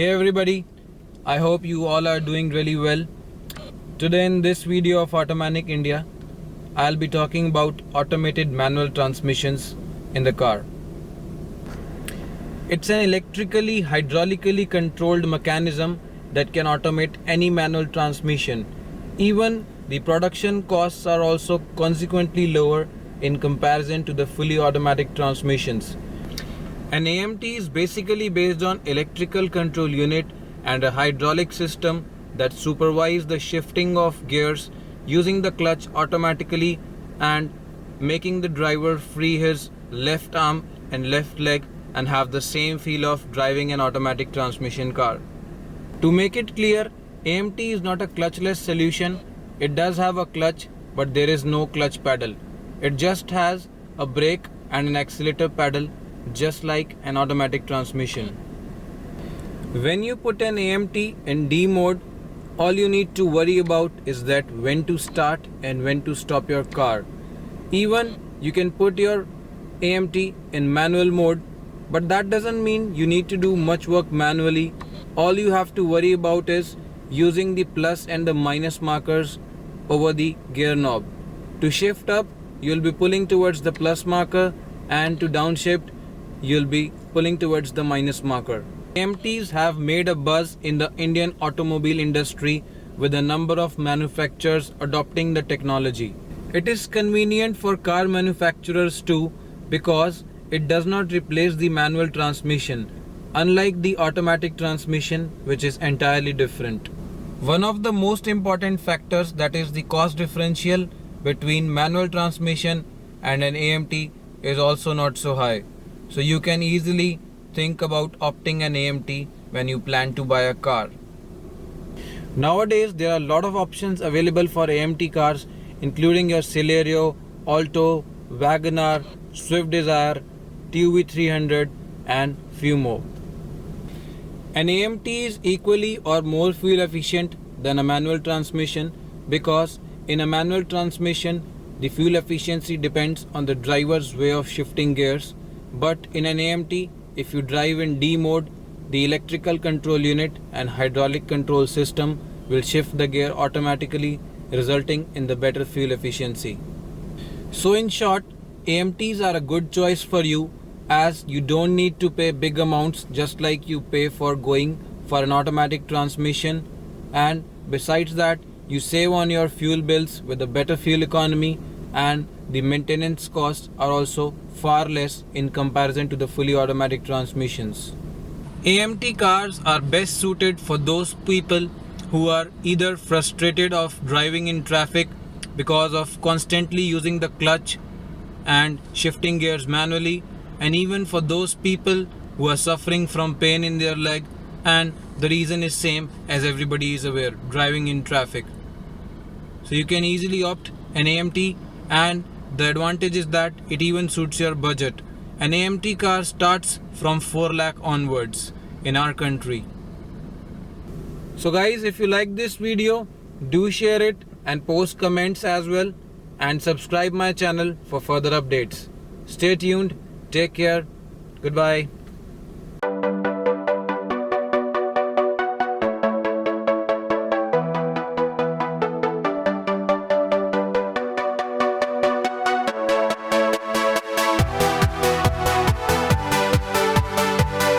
Hey everybody, I hope you all are doing really well. Today in this video of Automanic India, I'll be talking about automated manual transmissions in the car. It's an electrically, hydraulically controlled mechanism that can automate any manual transmission. Even the production costs are also consequently lower in comparison to the fully automatic transmissions. An AMT is basically based on electrical control unit and a hydraulic system that supervise the shifting of gears using the clutch automatically and making the driver free his left arm and left leg and have the same feel of driving an automatic transmission car. To make it clear, AMT is not a clutchless solution. It does have a clutch, but there is no clutch pedal. It just has a brake and an accelerator pedal, just like an automatic transmission. When you put an AMT in D mode, all you need to worry about is that when to start and when to stop your car. Even you can put your AMT in manual mode, but that doesn't mean you need to do much work manually. All you have to worry about is using the plus and the minus markers over the gear knob. To shift up, you'll be pulling towards the plus marker, and to downshift, you'll be pulling towards the minus marker. AMTs have made a buzz in the Indian automobile industry with a number of manufacturers adopting the technology. It is convenient for car manufacturers too because it does not replace the manual transmission, unlike the automatic transmission, which is entirely different. One of the most important factors, that is the cost differential between manual transmission and an AMT, is also not so high. So you can easily think about opting an AMT when you plan to buy a car. Nowadays there are a lot of options available for AMT cars, including your Celerio, Alto, WagonR, Swift Desire, TUV 300 and few more. An AMT is equally or more fuel efficient than a manual transmission because in a manual transmission the fuel efficiency depends on the driver's way of shifting gears. But in an AMT, if you drive in D mode, the electrical control unit and hydraulic control system will shift the gear automatically, resulting in the better fuel efficiency. So in short, AMTs are a good choice for you as you don't need to pay big amounts just like you pay for going for an automatic transmission, and besides that you save on your fuel bills with a better fuel economy, and the maintenance costs are also far less in comparison to the fully automatic transmissions. AMT cars are best suited for those people who are either frustrated of driving in traffic because of constantly using the clutch and shifting gears manually, and even for those people who are suffering from pain in their leg, and the reason is same as everybody is aware, driving in traffic. So you can easily opt an AMT, and the advantage is that it even suits your budget. An AMT car starts from 4 lakh onwards in our country. So guys, if you like this video, do share it and post comments as well, and subscribe my channel for further updates. Stay tuned, take care, goodbye.